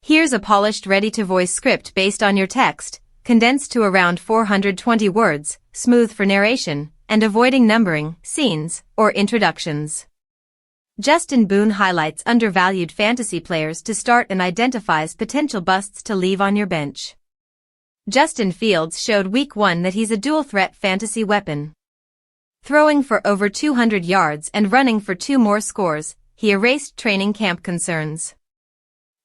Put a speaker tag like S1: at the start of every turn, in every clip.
S1: Here's a polished ready-to-voice script based on your text, condensed to around 420 words, smooth for narration, and avoiding numbering, scenes, or introductions. Justin Boone highlights undervalued fantasy players to start and identifies potential busts to leave on your bench. Justin Fields showed Week 1 that he's a dual-threat fantasy weapon. Throwing for over 200 yards and running for 2 more scores, he erased training camp concerns.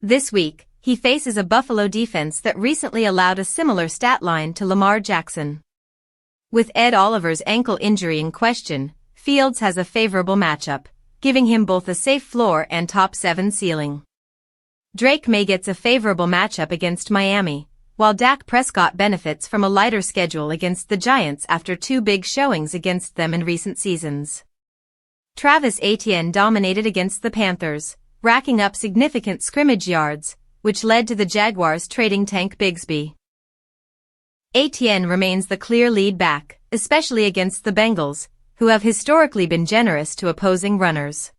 S1: This week, he faces a Buffalo defense that recently allowed a similar stat line to Lamar Jackson. With Ed Oliver's ankle injury in question, Fields has a favorable matchup, giving him both a safe floor and top 7 ceiling. Drake May gets a favorable matchup against Miami, while Dak Prescott benefits from a lighter schedule against the Giants after 2 big showings against them in recent seasons. Travis Etienne dominated against the Panthers, racking up significant scrimmage yards, which led to the Jaguars trading Tank Bigsby. Etienne remains the clear lead back, especially against the Bengals, who have historically been generous to opposing runners.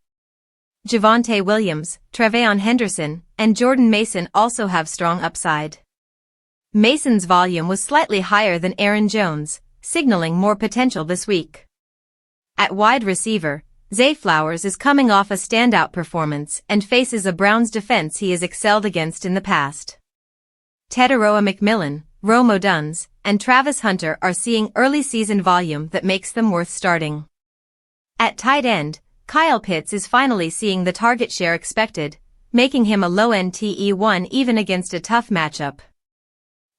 S1: Javonte Williams, Tre'Veon Henderson, and Jordan Mason also have strong upside. Mason's volume was slightly higher than Aaron Jones, signaling more potential this week. At wide receiver, Zay Flowers is coming off a standout performance and faces a Browns defense he has excelled against in the past. Teteroa McMillan, Rome Odunze, and Travis Hunter are seeing early season volume that makes them worth starting. At tight end, Kyle Pitts is finally seeing the target share expected, making him a low-end TE1 even against a tough matchup.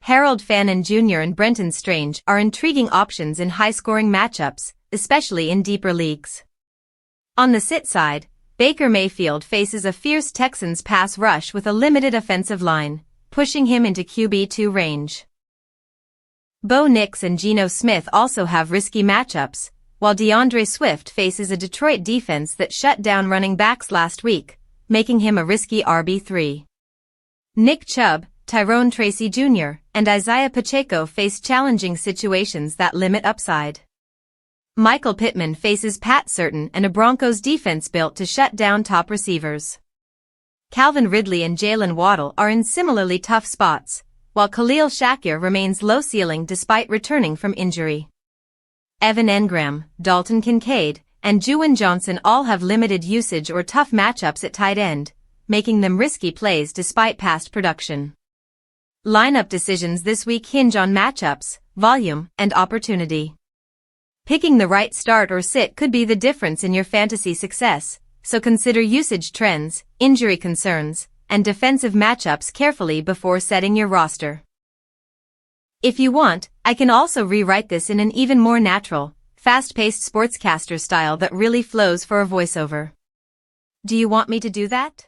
S1: Harold Fannin Jr. and Brenton Strange are intriguing options in high-scoring matchups, especially in deeper leagues. On the sit side, Baker Mayfield faces a fierce Texans pass rush with a limited offensive line, pushing him into QB2 range. Bo Nix and Geno Smith also have risky matchups, while DeAndre Swift faces a Detroit defense that shut down running backs last week, making him a risky RB3. Nick Chubb, Tyrone Tracy Jr., and Isaiah Pacheco face challenging situations that limit upside. Michael Pittman faces Pat Surtain and a Broncos defense built to shut down top receivers. Calvin Ridley and Jalen Waddle are in similarly tough spots, while Khalil Shakir remains low ceiling despite returning from injury. Evan Engram, Dalton Kincaid, and Juwan Johnson all have limited usage or tough matchups at tight end, making them risky plays despite past production. Lineup decisions this week hinge on matchups, volume, and opportunity. Picking the right start or sit could be the difference in your fantasy success, so consider usage trends, injury concerns, and defensive matchups carefully before setting your roster. If you want, I can also rewrite this in an even more natural, fast-paced sportscaster style that really flows for a voiceover. Do you want me to do that?